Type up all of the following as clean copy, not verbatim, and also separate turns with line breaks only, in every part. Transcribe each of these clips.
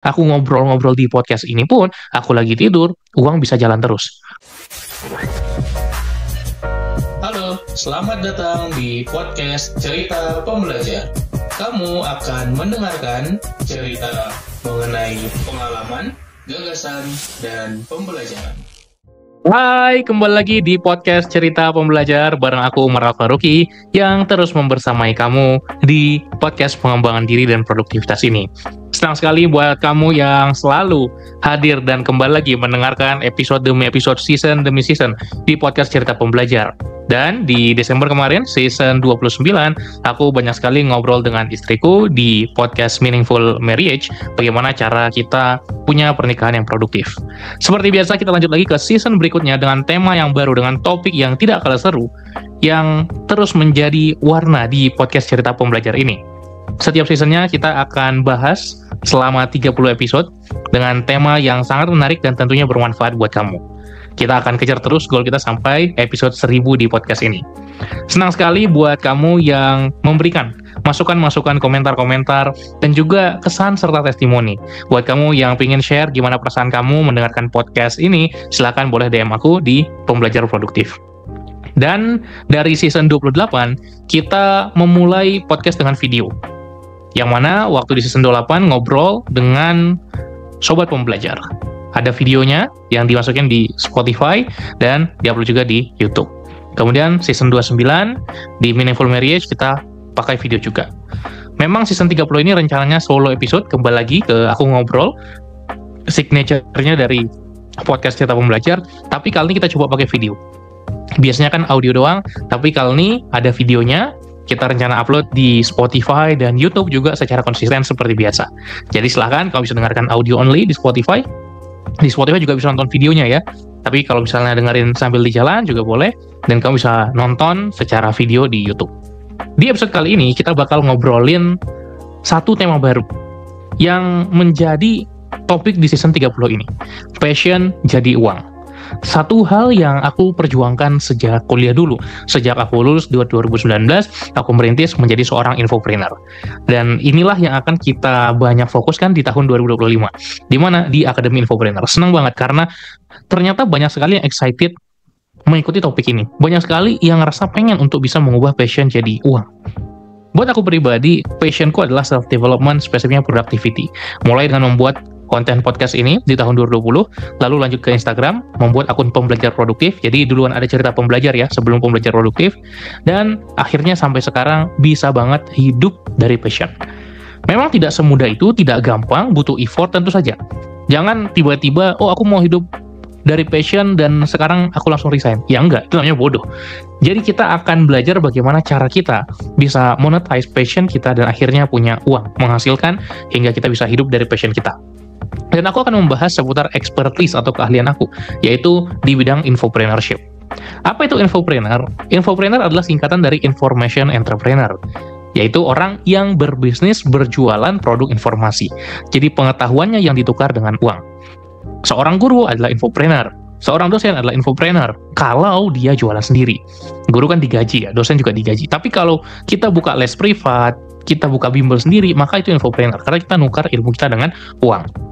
Aku ngobrol-ngobrol di podcast ini pun, aku lagi tidur, uang bisa jalan terus.
Halo, selamat datang di podcast Cerita Pembelajar. Kamu akan mendengarkan cerita mengenai pengalaman, gagasan, dan pembelajaran.
Hai, kembali lagi di podcast Cerita Pembelajar bareng aku Umar Al-Faruqi yang terus membersamai kamu di podcast pengembangan diri dan produktivitas ini. Senang sekali buat kamu yang selalu hadir dan kembali lagi mendengarkan episode demi episode, season demi season di podcast Cerita Pembelajar. Dan di Desember kemarin, season 29, aku banyak sekali ngobrol dengan istriku di podcast Meaningful Marriage, bagaimana cara kita punya pernikahan yang produktif. Seperti biasa, kita lanjut lagi ke season berikutnya dengan tema yang baru, dengan topik yang tidak kalah seru, yang terus menjadi warna di podcast Cerita Pembelajar ini. Setiap seasonnya kita akan bahas selama 30 episode dengan tema yang sangat menarik dan tentunya bermanfaat buat kamu. Kita akan kejar terus goal kita sampai episode 1000 di podcast ini. Senang sekali buat kamu yang memberikan masukan-masukan, komentar-komentar, dan juga kesan serta testimoni. Buat kamu yang pengen share gimana perasaan kamu mendengarkan podcast ini, silakan boleh DM aku di Pembelajar Produktif. Dan dari season 28, kita memulai podcast dengan video. Yang mana waktu di season 28 ngobrol dengan Sobat Pembelajar. Ada videonya yang dimasukin di Spotify dan diupload juga di YouTube. Kemudian season 29 di Meaningful Marriage kita pakai video juga. Memang season 30 ini rencananya solo episode, kembali lagi ke aku ngobrol, signature-nya dari podcast Cerita Pembelajar, tapi kali ini kita coba pakai video. Biasanya kan audio doang, tapi kali ini ada videonya. Kita rencana upload di Spotify dan YouTube juga secara konsisten seperti biasa. Jadi silahkan kalau bisa dengarkan audio only di Spotify. Di Spotify juga bisa nonton videonya ya. Tapi kalau misalnya dengerin sambil di jalan juga boleh. Dan kamu bisa nonton secara video di YouTube. Di episode kali ini kita bakal ngobrolin satu tema baru yang menjadi topik di season 30 ini. Passion jadi uang. Satu hal yang aku perjuangkan sejak kuliah dulu. Sejak aku lulus 2019, aku merintis menjadi seorang infopreneur. Dan inilah yang akan kita banyak fokuskan di tahun 2025. Di mana? Di Akademi Infopreneur. Senang banget karena ternyata banyak sekali yang excited mengikuti topik ini. Banyak sekali yang ngerasa pengen untuk bisa mengubah passion jadi uang. Buat aku pribadi, passionku adalah self-development, spesifiknya productivity. Mulai dengan membuat konten podcast ini di tahun 2020, lalu lanjut ke Instagram, membuat akun Pembelajar Produktif. Jadi duluan ada Cerita Pembelajar ya, sebelum Pembelajar Produktif. Dan akhirnya sampai sekarang bisa banget hidup dari passion. Memang tidak semudah itu, tidak gampang, butuh effort tentu saja. Jangan tiba-tiba, oh aku mau hidup dari passion dan sekarang aku langsung resign. Ya enggak, itu namanya bodoh. Jadi kita akan belajar bagaimana cara kita bisa monetize passion kita dan akhirnya punya uang, menghasilkan hingga kita bisa hidup dari passion kita. Dan aku akan membahas seputar expertise atau keahlian aku, yaitu di bidang infopreneurship. Apa itu infopreneur? Infopreneur adalah singkatan dari information entrepreneur, yaitu orang yang berbisnis berjualan produk informasi. Jadi pengetahuannya yang ditukar dengan uang. Seorang guru adalah infopreneur, seorang dosen adalah infopreneur kalau dia jualan sendiri. Guru kan digaji ya, dosen juga digaji. Tapi kalau kita buka les privat, kita buka bimbel sendiri, maka itu infopreneur karena kita nukar ilmu kita dengan uang.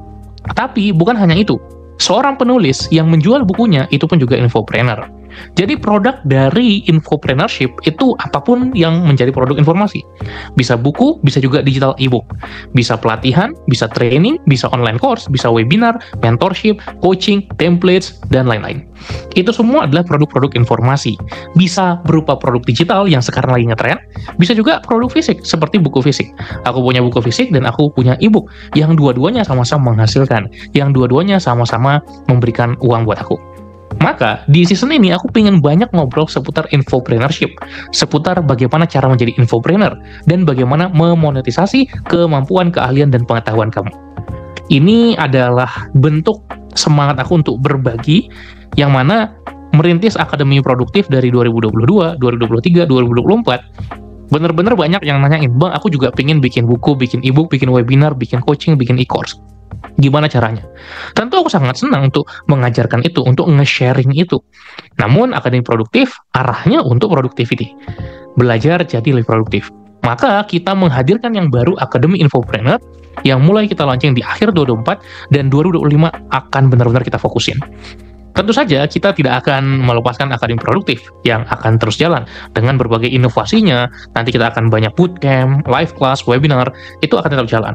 Tapi bukan hanya itu, seorang penulis yang menjual bukunya itu pun juga infopreneur. Jadi produk dari infopreneurship itu apapun yang menjadi produk informasi. Bisa buku, bisa juga digital e-book. Bisa pelatihan, bisa training, bisa online course, bisa webinar, mentorship, coaching, templates, dan lain-lain. Itu semua adalah produk-produk informasi. Bisa berupa produk digital yang sekarang lagi ngetren, bisa juga produk fisik seperti buku fisik. Aku punya buku fisik dan aku punya e-book yang dua-duanya sama-sama menghasilkan, yang dua-duanya sama-sama memberikan uang buat aku. Maka di season ini aku pengen banyak ngobrol seputar infopreneurship, seputar bagaimana cara menjadi infopreneur, dan bagaimana memonetisasi kemampuan, keahlian, dan pengetahuan kamu. Ini adalah bentuk semangat aku untuk berbagi, yang mana merintis Akademi Produktif dari 2022, 2023, 2024, bener-bener banyak yang nanyain, Bang, aku juga pengen bikin buku, bikin e-book, bikin webinar, bikin coaching, bikin e-course. Gimana caranya? Tentu aku sangat senang untuk mengajarkan itu, untuk nge-sharing itu. Namun Akademi Produktif arahnya untuk productivity. Belajar jadi lebih produktif. Maka kita menghadirkan yang baru Akademi Infopreneur yang mulai kita launching di akhir 2024 dan 2025 akan benar-benar kita fokusin. Tentu saja kita tidak akan melepaskan Akademi Produktif yang akan terus jalan dengan berbagai inovasinya. Nanti kita akan banyak bootcamp, live class, webinar, itu akan tetap jalan.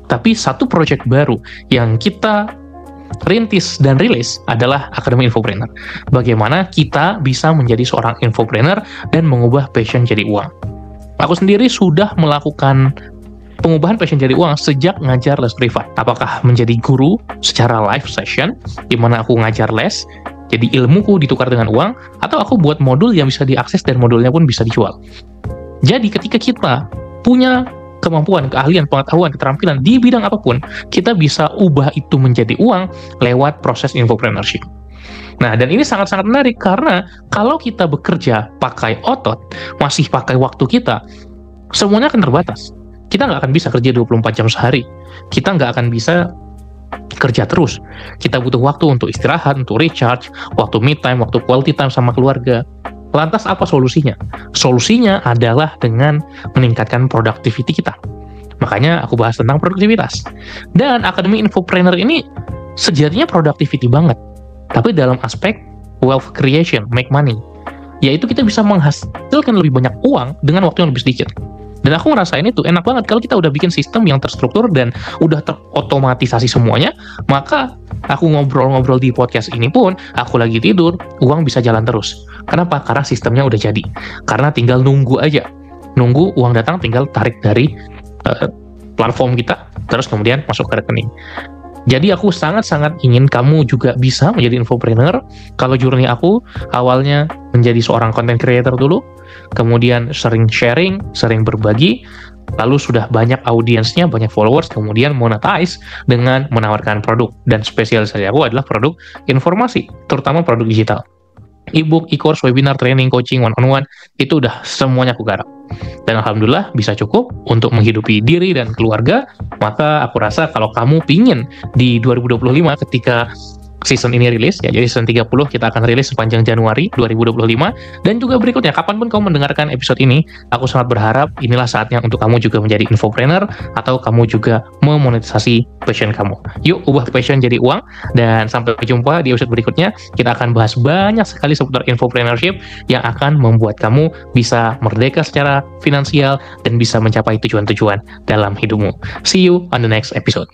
Tapi satu project baru yang kita rintis dan rilis adalah Akademi Infopreneur. Bagaimana kita bisa menjadi seorang infopreneur dan mengubah passion jadi uang. Aku sendiri sudah melakukan pengubahan passion jadi uang sejak ngajar les privat. Apakah menjadi guru secara live session, di mana aku ngajar les, jadi ilmuku ditukar dengan uang, atau aku buat modul yang bisa diakses dan modulnya pun bisa dijual. Jadi ketika kita punya kemampuan, keahlian, pengetahuan, keterampilan di bidang apapun, kita bisa ubah itu menjadi uang lewat proses infopreneurship. Nah, dan ini sangat-sangat menarik karena kalau kita bekerja pakai otot, masih pakai waktu kita, semuanya akan terbatas. Kita nggak akan bisa kerja 24 jam sehari. Kita nggak akan bisa kerja terus. Kita butuh waktu untuk istirahat, untuk recharge, waktu me time, waktu quality time sama keluarga. Lantas apa solusinya? Solusinya adalah dengan meningkatkan productivity kita. Makanya aku bahas tentang produktivitas. Dan Akademi Infopreneur ini sejatinya productivity banget. Tapi dalam aspek wealth creation, make money. Yaitu kita bisa menghasilkan lebih banyak uang dengan waktu yang lebih sedikit. Dan aku ngerasain itu enak banget kalau kita udah bikin sistem yang terstruktur dan udah terotomatisasi semuanya, maka aku ngobrol-ngobrol di podcast ini pun, aku lagi tidur, uang bisa jalan terus. Kenapa? Karena sistemnya udah jadi. Karena tinggal nunggu aja. Nunggu uang datang, tinggal tarik dari platform kita, terus kemudian masuk ke rekening. Jadi aku sangat-sangat ingin kamu juga bisa menjadi infopreneur. Kalau journey aku, awalnya menjadi seorang content creator dulu, kemudian sering sharing, sering berbagi, lalu sudah banyak audiensnya, banyak followers, kemudian monetize dengan menawarkan produk. Dan spesialisasi aku adalah produk informasi, terutama produk digital. E-book, e-course, webinar, training, coaching, one-on-one, itu udah semuanya aku garap. Dan alhamdulillah bisa cukup untuk menghidupi diri dan keluarga. Maka aku rasa kalau kamu pingin di 2025 ketika season ini rilis, ya jadi season 30 kita akan rilis sepanjang Januari 2025, dan juga berikutnya kapanpun kamu mendengarkan episode ini, aku sangat berharap inilah saatnya untuk kamu juga menjadi infopreneur atau kamu juga memonetisasi passion kamu. Yuk ubah passion jadi uang, dan sampai jumpa di episode berikutnya. Kita akan bahas banyak sekali seputar infopreneurship yang akan membuat kamu bisa merdeka secara finansial dan bisa mencapai tujuan-tujuan dalam hidupmu. See you on the next episode.